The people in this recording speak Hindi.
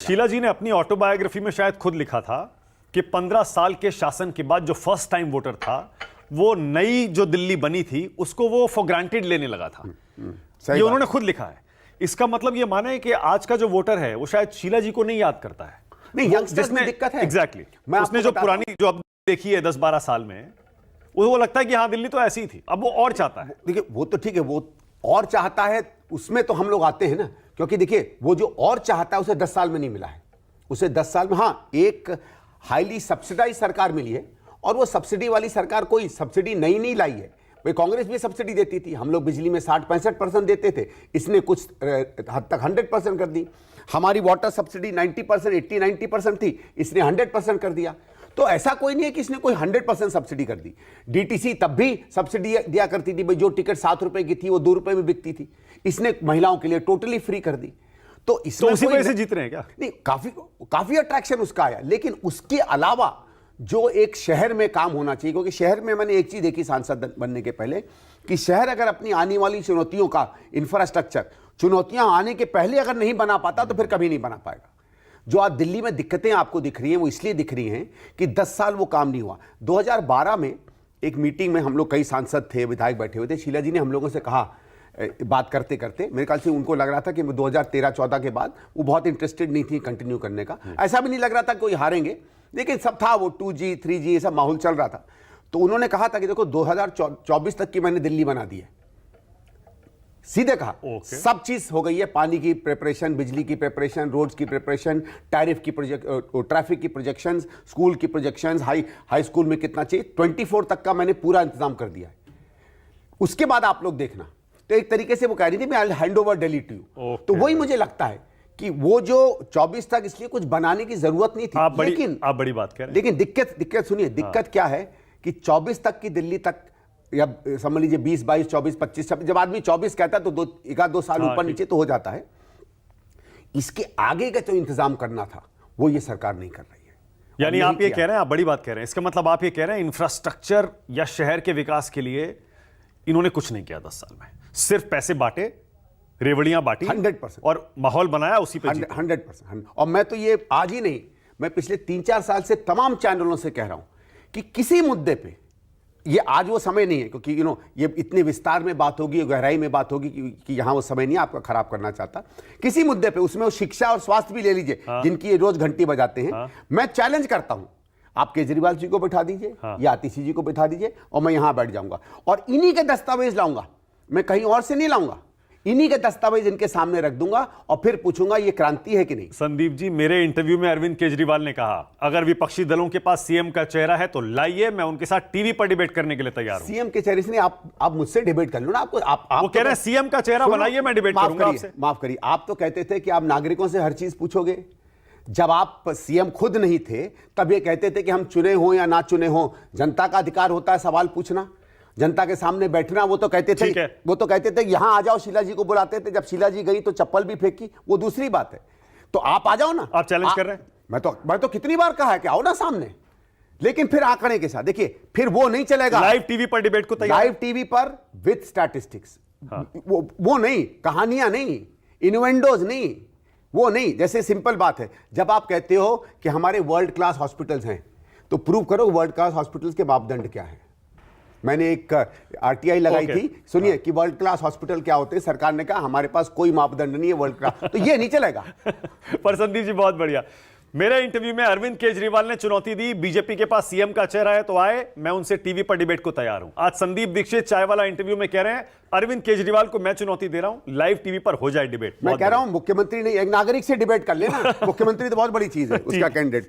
शीला जी ने अपनी ऑटोबायोग्राफी में शायद खुद लिखा था कि 15 साल के शासन के बाद जो फर्स्ट टाइम वोटर था, वो नई जो दिल्ली बनी थी उसको वो फॉर ग्रांटेड लेने लगा था। ये उन्होंने खुद लिखा है। इसका मतलब ये माने है कि आज का जो वोटर है वो शायद शीला जी को नहीं याद करता है। नहीं, यंगस्टर्स में दिक्कत है। एग्जैक्टली, उसने जो पुरानी जो अब देखी है 10-12 साल में, वो लगता है कि हाँ दिल्ली तो ऐसी ही थी, अब वो और चाहता है। देखिए वो तो ठीक है, वो और चाहता है, उसमें तो हम लोग आते हैं ना, क्योंकि देखिए वो जो और चाहता है उसे 10 साल में नहीं मिला है। उसे 10 साल में हाँ एक हाईली सब्सिडाइज सरकार मिली है, और वो सब्सिडी वाली सरकार कोई सब्सिडी नई नहीं लाई है। भाई कांग्रेस भी सब्सिडी देती थी, हम लोग बिजली में 60-65% देते थे, इसने कुछ हद तक 100% कर दी। हमारी वाटर सब्सिडी 90%, 80-90% थी, इसने 100% कर दिया। तो ऐसा कोई नहीं है कि इसने कोई 100% सब्सिडी कर दी। डीटीसी तब भी सब्सिडी दिया करती थी, भाई जो टिकट 7 रुपए की थी वो 2 रुपए में बिकती थी, इसने महिलाओं के लिए टोटली फ्री कर दी। तो इसमें उसी वजह से जीत रहे हैं क्या? नहीं, काफी अट्रैक्शन उसका आया, लेकिन उसके अलावा जो एक शहर में काम होना चाहिए, क्योंकि शहर में मैंने एक चीज देखी सांसद बनने के पहले, कि शहर अगर अपनी आने वाली चुनौतियों का इंफ्रास्ट्रक्चर, चुनौतियां आने के पहले अगर नहीं बना पाता तो फिर कभी नहीं बना पाएगा। जो आज दिल्ली में दिक्कतें आपको दिख रही हैं वो इसलिए दिख रही हैं कि 10 साल वो काम नहीं हुआ। 2012 में एक मीटिंग में हम लोग कई सांसद थे, विधायक बैठे हुए थे, शीला जी ने हम लोगों से कहा, बात करते करते मेरे ख्याल से उनको लग रहा था कि 2013-14 के बाद वो बहुत इंटरेस्टेड नहीं थी कंटिन्यू करने का। ऐसा भी नहीं लग रहा था कोई हारेंगे, लेकिन सब था, वो 2G 3G ये सब माहौल चल रहा था। तो उन्होंने कहा था कि देखो 2024 तक की मैंने दिल्ली बना दी है। सीधे कहा सब चीज हो गई है, पानी की प्रिपरेशन, बिजली की प्रिपरेशन, रोड्स की प्रिपरेशन, टैरिफ की ट्रैफिक की प्रोजेक्शंस, स्कूल की प्रोजेक्शंस, हाई स्कूल में कितना चाहिए, 24 तक का मैंने पूरा इंतजाम कर दिया है। उसके बाद आप लोग देखना। तो एक तरीके से वो कह रही थी मैं I hand over Delhi to you. तो वही मुझे लगता है कि वो जो 24 तक इसलिए कुछ बनाने की जरूरत नहीं थी। लेकिन आप बड़ी बात कह रहे हैं। लेकिन दिक्कत सुनिए, दिक्कत क्या है कि 24 तक की दिल्ली तक, या समझ लीजिए 20, 22, 24, 25, जब आदमी 24 कहता है तो 1-2 साल ऊपर नीचे तो हो जाता है। इसके आगे का जो इंतजाम करना था वो ये सरकार नहीं कर रही है। यानी आप ये कह रहे हैं, आप बड़ी बात कह रहे हैं, इसका मतलब आप ये कह रहे हैं इंफ्रास्ट्रक्चर या शहर के विकास के लिए इन्होंने कुछ नहीं किया 10 साल में, सिर्फ पैसे बांटे, रेवड़ियां बांटी 100%, और माहौल बनाया उसी पे 100%। और मैं तो ये आज ही नहीं, मैं पिछले 3-4 साल से तमाम चैनलों से कह रहा हूं कि किसी मुद्दे पे, ये आज वो समय नहीं है, क्योंकि ये इतने विस्तार में बात होगी, गहराई में बात होगी कि यहां वो समय नहीं आपका खराब करना चाहता। किसी मुद्दे पे, उसमें वो शिक्षा और स्वास्थ्य भी ले लीजिए, जिनकी ये रोज घंटी बजाते हैं। मैं चैलेंज करता हूं, आप केजरीवाल जी को बैठा दीजिए या आतिशी जी को बैठा दीजिए, और मैं यहां बैठ जाऊंगा और इन्हीं के दस्तावेज लाऊंगा, मैं कहीं और से नहीं लाऊंगा, इन्हीं के दस्तावेज इनके सामने रख दूंगा और फिर पूछूंगा ये क्रांति है कि नहीं। संदीप जी, मेरे इंटरव्यू में अरविंद केजरीवाल ने कहा अगर विपक्षी दलों के पास सीएम का चेहरा है तो लाइए, मैं उनके साथ टीवी पर डिबेट करने के लिए तैयार हूं। सीएम के चेहरे से नहीं, आप मुझसे डिबेट कर लो ना। आपको वो कह रहे हैं सीएम का चेहरा बनाइए, मैं डिबेट करूंगा आपसे। माफ करिए, आप तो कहते थे कि आप नागरिकों से हर चीज पूछोगे। जब आप सीएम खुद नहीं थे तब ये कहते थे कि हम चुने हो या ना चुने हो, जनता का अधिकार होता है सवाल पूछना, जनता के सामने बैठना। वो तो कहते थे यहां आ जाओ, शीला जी को बुलाते थे, जब शीला जी गई तो चप्पल भी फेंकी, वो दूसरी बात है। तो आप आ जाओ ना। आप चैलेंज कर रहे हैं? मैं तो कितनी बार कहा है कि आओ ना सामने, लेकिन फिर आंकड़े के साथ देखिए, फिर वो नहीं चलेगा। लाइव टीवी पर डिबेट को तैयार, लाइव टीवी पर विद स्टैटिस्टिक्स, वो नहीं, कहानियां नहीं, इन्वेंडोज नहीं, वो नहीं। जैसे सिंपल बात है, जब आप कहते हो कि हमारे वर्ल्ड क्लास हॉस्पिटल्स हैं, तो प्रूव करो वर्ल्ड क्लास हॉस्पिटल्स के मापदंड क्या है। मैंने एक आरटीआई लगाई थी, सुनिए कि वर्ल्ड क्लास हॉस्पिटल क्या होते हैं। सरकार ने कहा हमारे पास कोई मापदंड नहीं है वर्ल्ड क्लास, तो ये नहीं चलेगा। पर संदीप जी बहुत बढ़िया। मेरे इंटरव्यू में अरविंद केजरीवाल ने चुनौती दी, बीजेपी के पास सीएम का चेहरा है तो आए, मैं उनसे टीवी पर डिबेट को तैयार हूं। आज संदीप दीक्षित चाय वाला इंटरव्यू में कह रहे हैं अरविंद केजरीवाल को मैं चुनौती दे रहा हूं, लाइव टीवी पर हो जाए डिबेट। मैं कह रहा हूं मुख्यमंत्री नहीं, एक नागरिक से डिबेट कर लेना। मुख्यमंत्री तो बहुत बड़ी चीज है, उसका कैंडिडेट।